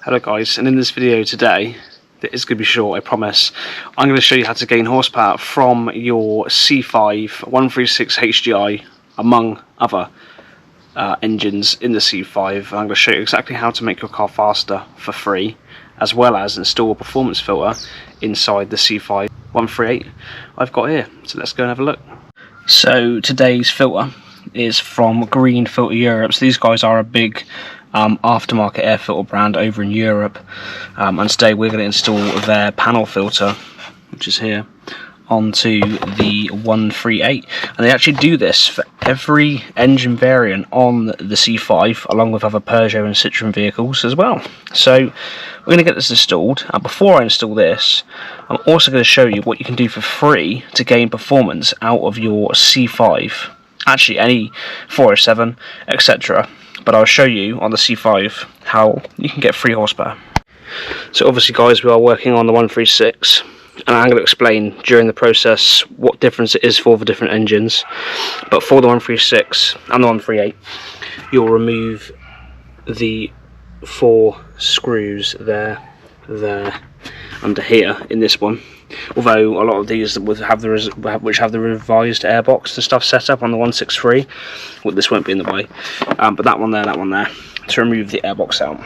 Hello guys, and in this video today, that is going to be short, I promise, I'm going to show you how to gain horsepower from your C5 136 HDI, among other engines in the C5. I'm going to show you exactly how to make your car faster for free, as well as install a performance filter inside the C5 138 I've got here. So let's go and have a look. So today's filter is from Green Filter Europe. So these guys are a big aftermarket air filter brand over in Europe, and today we're going to install their panel filter, which is here, onto the 138. And they actually do this for every engine variant on the C5, along with other Peugeot and Citroen vehicles as well. So we're going to get this installed, and before I install this, I'm also going to show you what you can do for free to gain performance out of your C5, actually any 407, etc. But I'll show you on the C5 how you can get free horsepower. So obviously guys, we are working on the 136, and I'm going to explain during the process what difference it is for the different engines. But for the 136 and the 138, you'll remove the 4 screws there, under here in this one. Although a lot of these which have the revised airbox and stuff set up on the 163, well, this won't be in the way. But that one there, to remove the airbox out.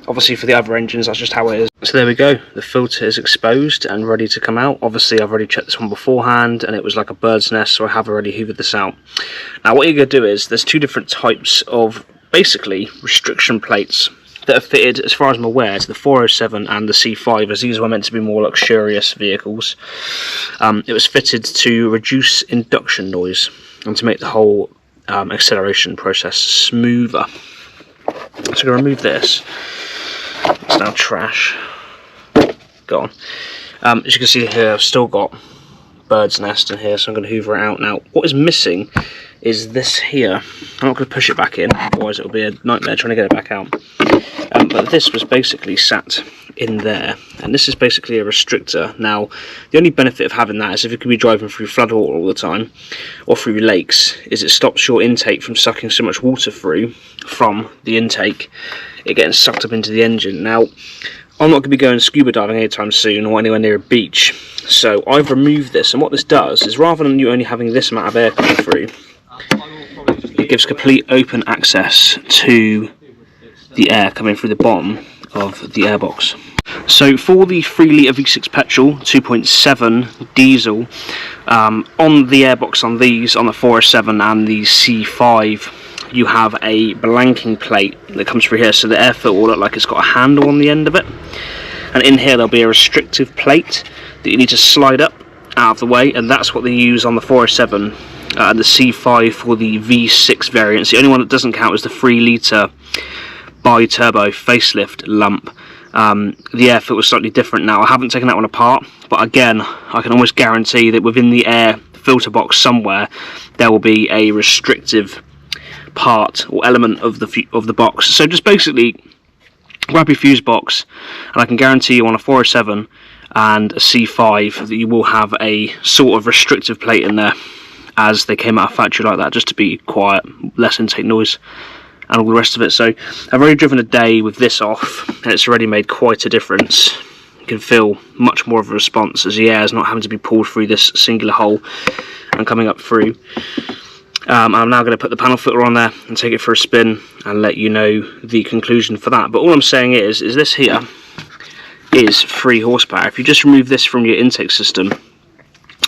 Obviously for the other engines, that's just how it is. So there we go, the filter is exposed and ready to come out. Obviously I've already checked this one beforehand and it was like a bird's nest, so I have already hoovered this out. Now what you're going to do is, there's 2 different types of basically restriction plates that are fitted, as far as I'm aware, to the 407 and the C5, as these were meant to be more luxurious vehicles. It was fitted to reduce induction noise and to make the whole acceleration process smoother. So I'm going to remove this. It's now trash. Go on. As you can see here, I've still got bird's nest in here, so I'm going to hoover it out now. What is missing is this here. I'm not going to push it back in, otherwise it'll be a nightmare trying to get it back out. But this was basically sat in there, and this is basically a restrictor. Now, the only benefit of having that is if you could be driving through floodwater all the time, or through lakes, is it stops your intake from sucking so much water through from the intake, it getting sucked up into the engine. Now, I'm not going to be going scuba diving anytime soon or anywhere near a beach, so I've removed this, and what this does is, rather than you only having this amount of air coming through, it gives complete open access to the air coming through the bottom of the airbox. So for the 3 litre V6 petrol 2.7 diesel, on the airbox on these, on the 407 and the C5, you have a blanking plate that comes through here, so the air filter will look like it's got a handle on the end of it, and in here there'll be a restrictive plate that you need to slide up out of the way, and that's what they use on the 407 and the C5 for the V6 variants. The only one that doesn't count is the 3 litre bi-turbo facelift lump. The air filter was slightly different now. I haven't taken that one apart, but again, I can almost guarantee that within the air filter box somewhere there will be a restrictive part or element of the box. So just basically grab your fuse box, and I can guarantee you on a 407 and a C5 that you will have a sort of restrictive plate in there, as they came out of factory like that, just to be quiet, less intake noise and all the rest of it. So I've already driven a day with this off, and it's already made quite a difference. You can feel much more of a response, as the air is not having to be pulled through this singular hole and coming up through. I'm now going to put the panel filter on there and take it for a spin and let you know the conclusion for that. But all I'm saying is this here is free horsepower. If you just remove this from your intake system,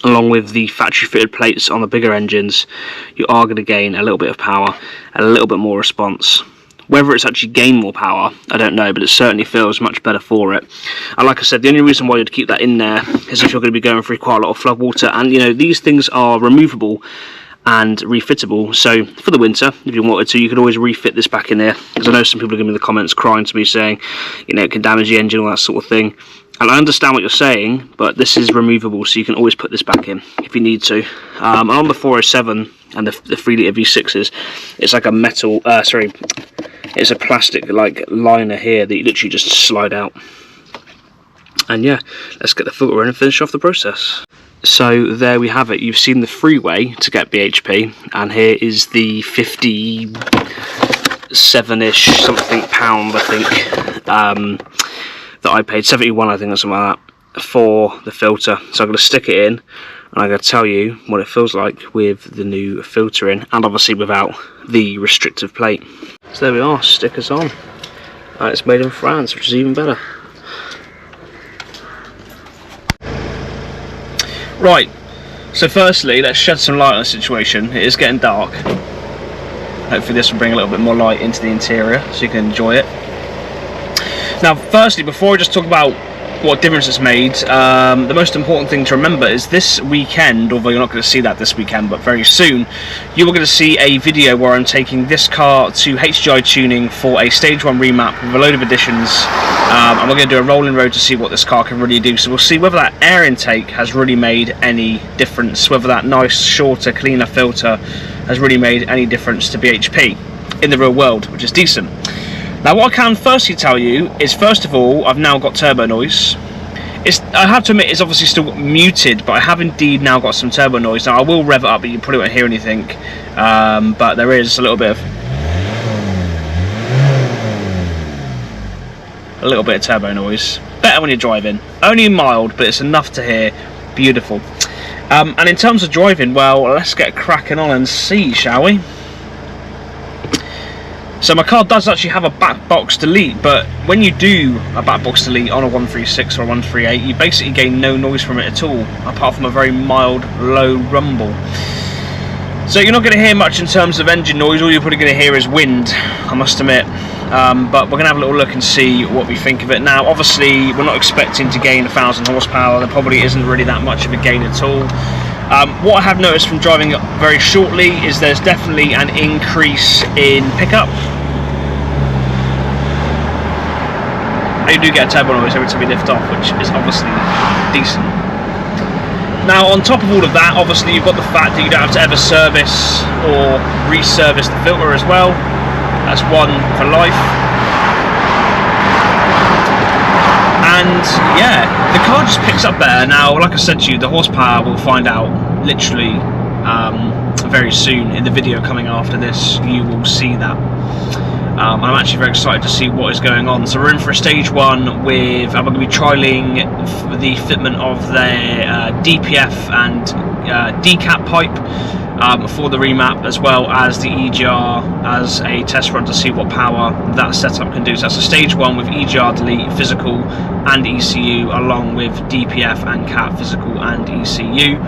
along with the factory fitted plates on the bigger engines, you are going to gain a little bit of power and a little bit more response. Whether it's actually gain more power, I don't know, but it certainly feels much better for it. And like I said, the only reason why you'd keep that in there is if you're going to be going through quite a lot of flood water, and you know, these things are removable and refittable, so for the winter, if you wanted to, you could always refit this back in there, because I know some people are going to be in the comments crying to me saying, you know, it can damage the engine, all that sort of thing. And I understand what you're saying, but this is removable, so you can always put this back in if you need to. And on the 407 and the 3 litre V6s, it's like a metal, it's a plastic like liner here that you literally just slide out. And yeah, let's get the filter in and finish off the process. So there we have it. You've seen the freeway to get BHP, and here is the 50 £77-ish something pound, I think, that I paid, 71 I think or something like that, for the filter. So I'm going to stick it in and I'm going to tell you what it feels like with the new filter in, and obviously without the restrictive plate. So there we are, stickers on, and it's made in France, which is even better. Right, so firstly let's shed some light on the situation. It is getting dark. Hopefully this will bring a little bit more light into the interior so you can enjoy it. Now firstly, before I just talk about what difference it's made, the most important thing to remember is this weekend, although you're not going to see that this weekend, but very soon, you are going to see a video where I'm taking this car to HGI tuning for a stage 1 remap with a load of additions, and we're going to do a rolling road to see what this car can really do. So we'll see whether that air intake has really made any difference, whether that nice, shorter, cleaner filter has really made any difference to BHP in the real world, which is decent. Now what I can firstly tell you is, first of all, I've now got turbo noise. I have to admit it's obviously still muted, but I have indeed now got some turbo noise. Now I will rev it up, but you probably won't hear anything, but there is a little bit of turbo noise. Better when you're driving. Only mild, but it's enough to hear. Beautiful. And in terms of driving, well, let's get cracking on and see, shall we? So my car does actually have a back box delete, but when you do a back box delete on a 136 or a 138, you basically gain no noise from it at all, apart from a very mild, low rumble. So you're not going to hear much in terms of engine noise. All you're probably going to hear is wind, I must admit. But we're going to have a little look and see what we think of it. Now, obviously, we're not expecting to gain 1,000 horsepower. There probably isn't really that much of a gain at all. What I have noticed from driving it very shortly is there's definitely an increase in pickup. You do get a turbo noise every time you lift off, which is obviously decent. Now on top of all of that, obviously you've got the fact that you don't have to ever service or reservice the filter as well. That's one for life. And yeah, the car just picks up better. Now, like I said to you, the horsepower we'll find out literally very soon in the video coming after this. You will see that. I'm actually very excited to see what is going on. So we're in for a stage 1 with, I'm going to be trialling the fitment of their DPF and decap pipe for the remap, as well as the EGR as a test run to see what power that setup can do. So that's a stage 1 with EGR delete, physical and ECU, along with DPF and cap, physical and ECU.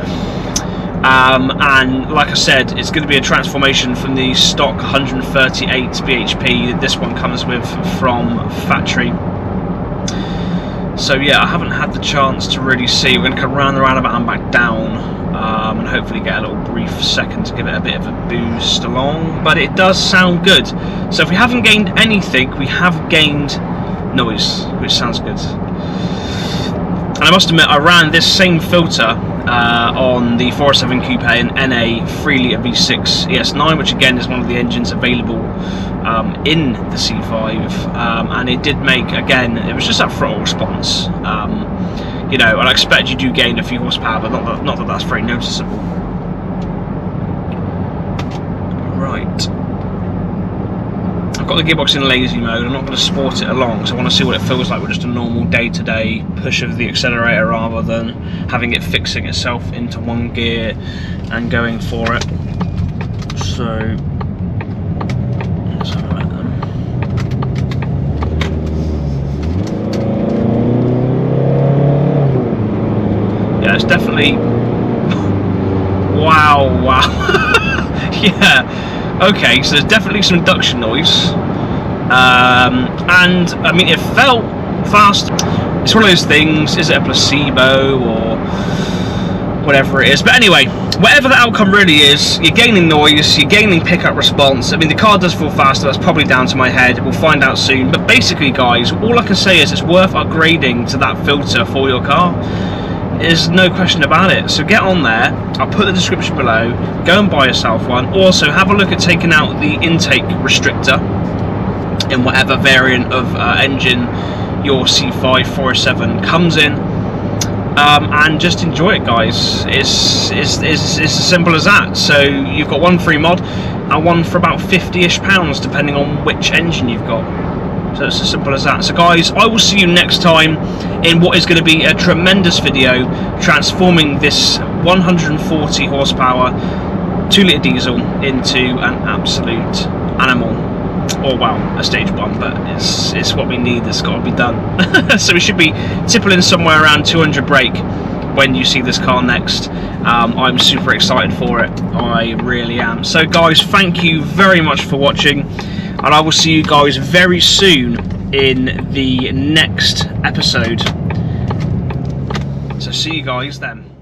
And like I said, it's going to be a transformation from the stock 138 BHP that this one comes with from factory. So yeah, I haven't had the chance to really see. We're going to come round the roundabout and back down, and hopefully get a little brief second to give it a bit of a boost along. But it does sound good. So if we haven't gained anything, we have gained noise, which sounds good. And I must admit, I ran this same filter on the 407 Coupe and NA 3 litre V6 ES9, which again is one of the engines available in the C5, and it did make, again, it was just that throttle response. You know, and I expect you do gain a few horsepower, but not that that's very noticeable. Right. I've got the gearbox in lazy mode. I'm not going to sport it along, so I want to see what it feels like with just a normal day-to-day push of the accelerator, rather than having it fixing itself into one gear and going for it. So let's have a look then. Yeah, it's definitely wow. Yeah. Okay, so there's definitely some induction noise, and I mean, it felt fast. It's one of those things, is it a placebo or whatever it is? But anyway, whatever the outcome really is, you're gaining noise, you're gaining pickup response. I mean, the car does feel faster, that's probably down to my head, we'll find out soon. But basically guys, all I can say is it's worth upgrading to that filter for your car. There's no question about it. So get on there, I'll put the description below, go and buy yourself one. Also have a look at taking out the intake restrictor in whatever variant of engine your C5 407 comes in, and just enjoy it guys. It's as simple as that. So you've got one free mod. and one for about £50-ish, depending on which engine you've got. So it's as simple as that. So guys, I will see you next time in what is going to be a tremendous video transforming this 140 horsepower 2-litre diesel into an absolute animal. Or well, a stage 1, but it's what we need. It's got to be done. So we should be tippling somewhere around 200 brake when you see this car next. I'm super excited for it, I really am. So guys, thank you very much for watching, and I will see you guys very soon in the next episode. So see you guys then.